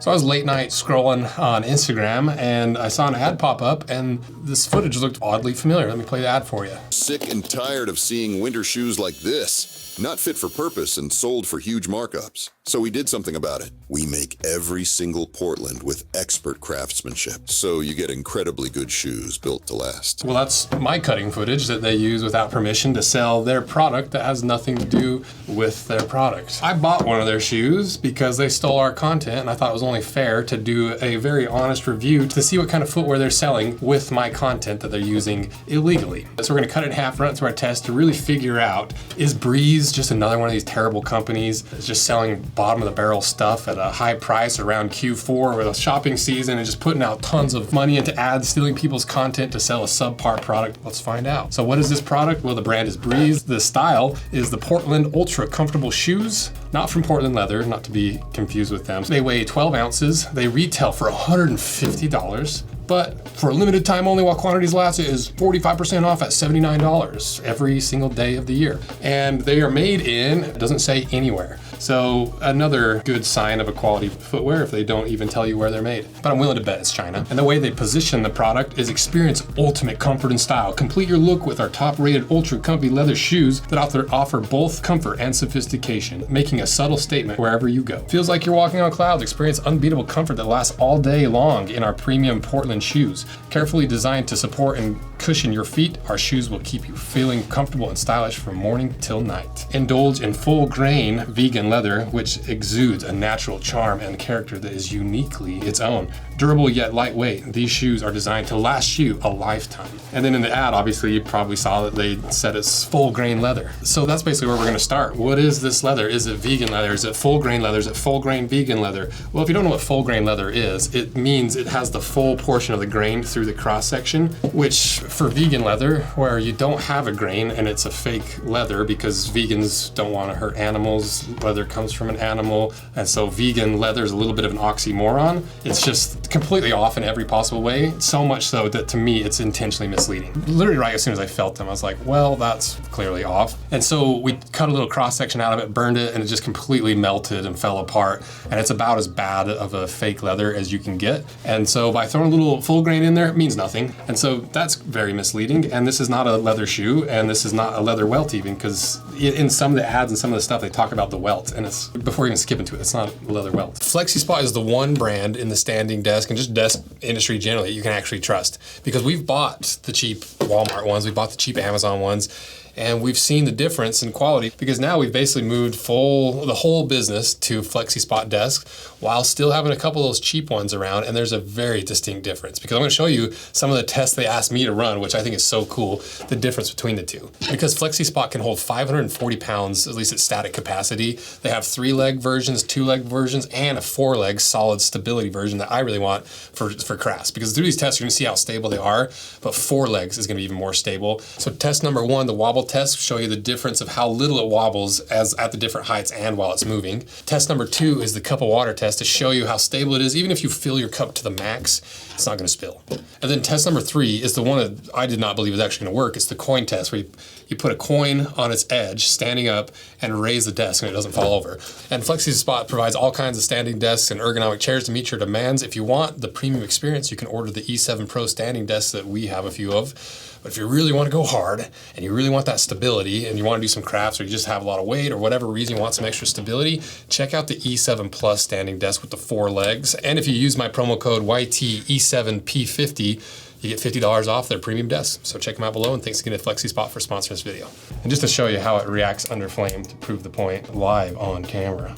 So I was late night scrolling on Instagram and I saw an ad pop up and this footage looked oddly familiar. Let me play the ad for you. Sick and tired of seeing winter shoes like this, not fit for purpose and sold for huge markups. So we did something about it. We make every single Portland with expert craftsmanship, so you get incredibly good shoes built to last. Well, that's my cutting footage that they use without permission to sell their product that has nothing to do with their product. I bought one of their shoes because they stole our content and I thought it was only fair to do a very honest review to see what kind of footwear they're selling with my content that they're using illegally. So we're gonna cut it in half, run it through our test to really figure out, is Breeze just another one of these terrible companies that's just selling bottom of the barrel stuff at a high price around Q4 with a shopping season and just putting out tons of money into ads, stealing people's content to sell a subpar product? Let's find out. So what is this product? Well, the brand is Breeze. The style is the Portland Ultra Comfortable Shoes, not from Portland leather, not to be confused with them. They weigh 12 ounces. They retail for $150. But for a limited time only while quantities last, it is 45% off at $79 every single day of the year. And they are made in, it doesn't say anywhere. So another good sign of a quality footwear if they don't even tell you where they're made. But I'm willing to bet it's China. And the way they position the product is experience ultimate comfort and style. Complete your look with our top-rated ultra comfy leather shoes that offer both comfort and sophistication, making a subtle statement wherever you go. Feels like you're walking on clouds. Experience unbeatable comfort that lasts all day long in our premium Portland shoes. Carefully designed to support and cushion your feet, our shoes will keep you feeling comfortable and stylish from morning till night. Indulge in full grain vegan leather, which exudes a natural charm and character that is uniquely its own. Durable yet lightweight, these shoes are designed to last you a lifetime. And then in the ad, obviously you probably saw that they said it's full grain leather. So that's basically where we're gonna start. What is this leather? Is it vegan leather? Is it full grain leather? Is it full grain vegan leather? Well, if you don't know what full grain leather is, it means it has the full portion of the grain through the cross section, which for vegan leather, where you don't have a grain and it's a fake leather because vegans don't want to hurt animals, leather comes from an animal, and so vegan leather is a little bit of an oxymoron. It's just completely off in every possible way, so much so that to me it's intentionally misleading. Literally right as soon as I felt them, I was like, well, that's clearly off. And so we cut a little cross section out of it, burned it, and it just completely melted and fell apart. And it's about as bad of a fake leather as you can get. And so by throwing a little full grain in there, it means nothing. And so that's very misleading. And this is not a leather shoe, and this is not a leather welt even, because in some of the ads and some of the stuff, they talk about the welt, and it's, before even skipping to it, it's not a leather welt. FlexiSpot is the one brand in the standing desk and just desk industry generally you can actually trust, because we've bought the cheap Walmart ones, we bought the cheap Amazon ones, and we've seen the difference in quality because now we've basically moved the whole business to FlexiSpot desk while still having a couple of those cheap ones around, and there's a very distinct difference because I'm going to show you some of the tests they asked me to run, which I think is so cool, the difference between the two. Because FlexiSpot can hold 540 pounds, at least at static capacity. They have 3-leg versions, 2-leg versions, and a 4-leg solid stability version that I really want for crafts, because through these tests you're going to see how stable they are, but 4 legs is going to be even more stable. So test number 1, the wobble test, show you the difference of how little it wobbles as at the different heights and while it's moving. Test number 2 is the cup of water test to show you how stable it is. Even if you fill your cup to the max, it's not going to spill. And then test number 3 is the one that I did not believe was actually going to work. It's the coin test, where you put a coin on its edge, standing up, and raise the desk and it doesn't fall over. And FlexiSpot provides all kinds of standing desks and ergonomic chairs to meet your demands. If you want the premium experience, you can order the E7 Pro standing desks that we have a few of. But if you really want to go hard and you really want that stability and you want to do some crafts, or you just have a lot of weight or whatever reason you want some extra stability, check out the E7 Plus standing desk with the 4 legs. And if you use my promo code YTE7P50, you get $50 off their premium desk. So check them out below, and thanks again to FlexiSpot for sponsoring this video. And just to show you how it reacts under flame, to prove the point, live on camera.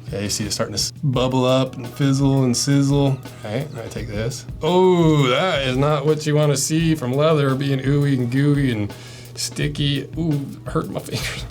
Okay, you see it starting to bubble up and fizzle and sizzle. Okay, I take this. Oh, that is not what you want to see from leather being ooey and gooey and sticky. Ooh, hurt my fingers.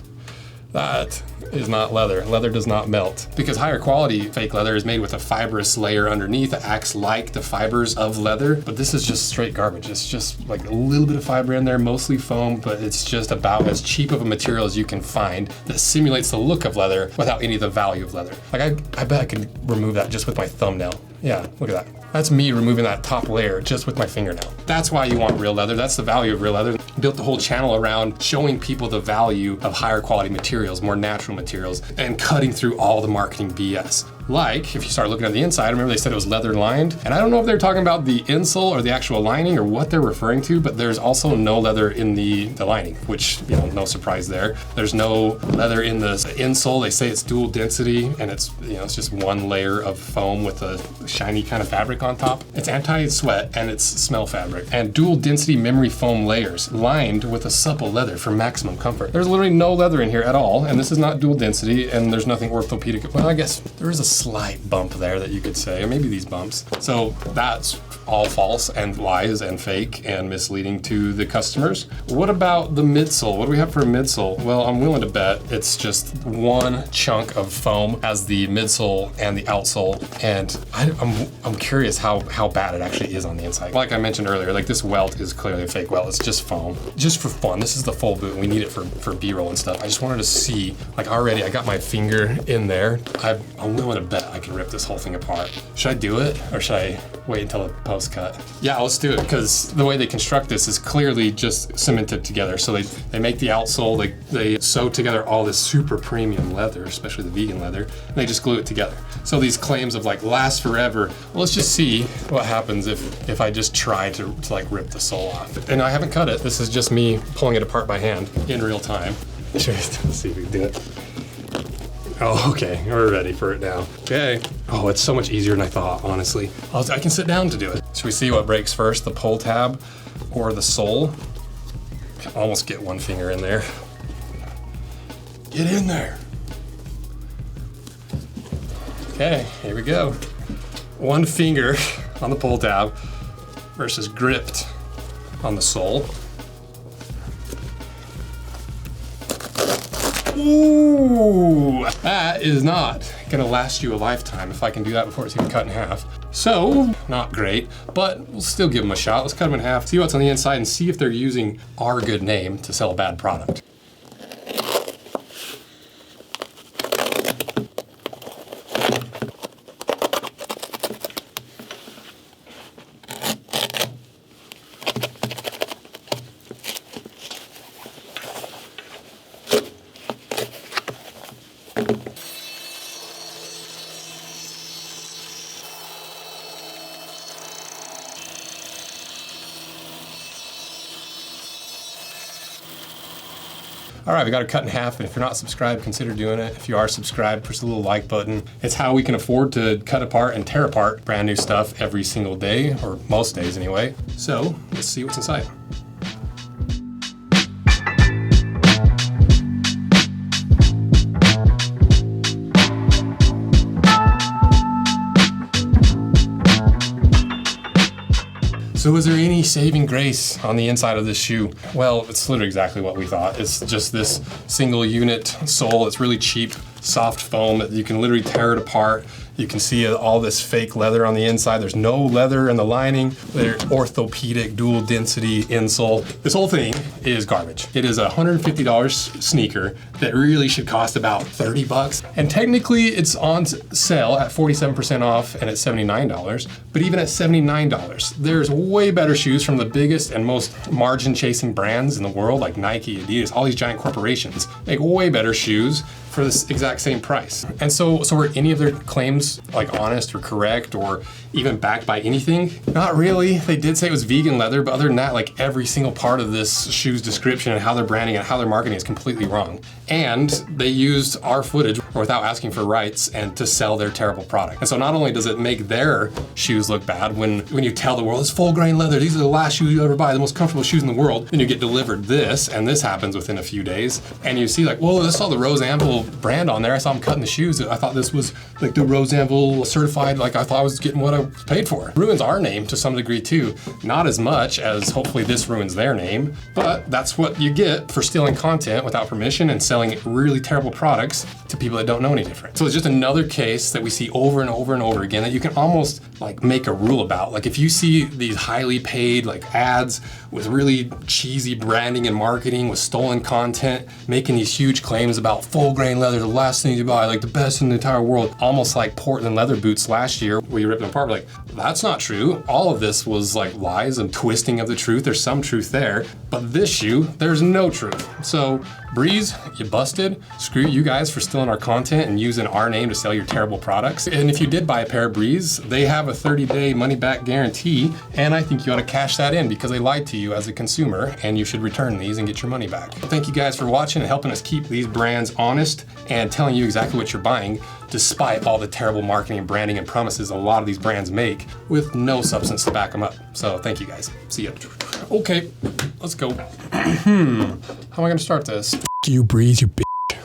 That is not leather. Leather does not melt. Because higher quality fake leather is made with a fibrous layer underneath that acts like the fibers of leather, but this is just straight garbage. It's just like a little bit of fiber in there, mostly foam, but it's just about as cheap of a material as you can find that simulates the look of leather without any of the value of leather. Like I bet I could remove that just with my thumbnail. Yeah, look at that. That's me removing that top layer just with my fingernail. That's why you want real leather. That's the value of real leather. Built the whole channel around showing people the value of higher quality materials, more natural materials, and cutting through all the marketing BS. Like, if you start looking at the inside, remember they said it was leather lined? And I don't know if they're talking about the insole or the actual lining or what they're referring to, but there's also no leather in the lining, which, you know, no surprise there. There's no leather in the insole. They say it's dual density, and it's, you know, it's just one layer of foam with a shiny kind of fabric on top. It's anti-sweat and it's smell fabric. And dual density memory foam layers lined with a supple leather for maximum comfort. There's literally no leather in here at all, and this is not dual density, and there's nothing orthopedic. Well, I guess there is a slight bump there that you could say, or maybe these bumps. So that's all false and lies and fake and misleading to the customers. What about the midsole? What do we have for a midsole? Well, I'm willing to bet it's just one chunk of foam as the midsole and the outsole, and I'm curious how bad it actually is on the inside. Like I mentioned earlier, like this welt is clearly a fake welt. It's just foam, just for fun. This is the full boot. We need it for B-roll and stuff. I just wanted to see, like already I got my finger in there. I'm willing to bet I can rip this whole thing apart. Should I do it or should I wait until the post cut? Yeah, let's do it, because the way they construct this is clearly just cemented together. So they make the outsole, they sew together all this super premium leather, especially the vegan leather, and they just glue it together. So these claims of like last forever, well, let's just see what happens if I just try to like rip the sole off. And I haven't cut it. This is just me pulling it apart by hand in real time. Let's see if we can do it. Oh, okay, we're ready for it now. Okay. Oh, it's so much easier than I thought, honestly. I can sit down to do it. Should we see what breaks first, the pull tab or the sole? Almost get one finger in there. Get in there. Okay, here we go. One finger on the pull tab versus gripped on the sole. Ooh, that is not gonna last you a lifetime if I can do that before it's even cut in half. So, not great, but we'll still give them a shot. Let's cut them in half, see what's on the inside, and see if they're using our good name to sell a bad product. All right, we got it cut in half, and if you're not subscribed, consider doing it. If you are subscribed, push the little like button. It's how we can afford to cut apart and tear apart brand new stuff every single day, or most days anyway. So, let's see what's inside. So is there any saving grace on the inside of this shoe? Well, it's literally exactly what we thought. It's just this single unit sole. It's really cheap, soft foam that you can literally tear it apart. You can see all this fake leather on the inside. There's no leather in the lining. They're orthopedic, dual density insole. This whole thing is garbage. It is a $150 sneaker that really should cost about 30 bucks. And technically it's on sale at 47% off and at $79. But even at $79, there's way better shoes from the biggest and most margin chasing brands in the world, like Nike, Adidas, all these giant corporations make way better shoes for this exact same price. And so were any of their claims like honest or correct or even backed by anything? Not really. They did say it was vegan leather, but other than that, like every single part of this shoe's description and how they're branding and how they're marketing is completely wrong. And they used our footage without asking for rights and to sell their terrible product. And so not only does it make their shoes look bad when you tell the world it's full grain leather, these are the last shoes you ever buy, the most comfortable shoes in the world, then you get delivered this, and this happens within a few days, and you see like, whoa, I saw the Rose Anvil brand on there. I saw them cutting the shoes. I thought this was like the Rose Anvil certified, like I thought I was getting what I paid for. Ruins our name to some degree too. Not as much as hopefully this ruins their name, but that's what you get for stealing content without permission and selling really terrible products to people that don't know any different. So it's just another case that we see over and over and over again that you can almost like make a rule about. Like if you see these highly paid like ads with really cheesy branding and marketing with stolen content, making these huge claims about full grain leather, the last thing you buy, like the best in the entire world, almost like Portland leather boots last year where you ripped them apart. We're like, that's not true. All of this was like lies and twisting of the truth. There's some truth there, but this shoe, there's no truth. So Breeze, you busted. Screw you guys for stealing our content and using our name to sell your terrible products. And if you did buy a pair of Breeze, they have a 30-day money-back guarantee, and I think you ought to cash that in because they lied to you as a consumer, and you should return these and get your money back. Thank you guys for watching and helping us keep these brands honest and telling you exactly what you're buying, despite all the terrible marketing and branding and promises a lot of these brands make with no substance to back them up. So thank you guys. See ya. Okay, let's go. How am I gonna start this? You Breeze, you bitch.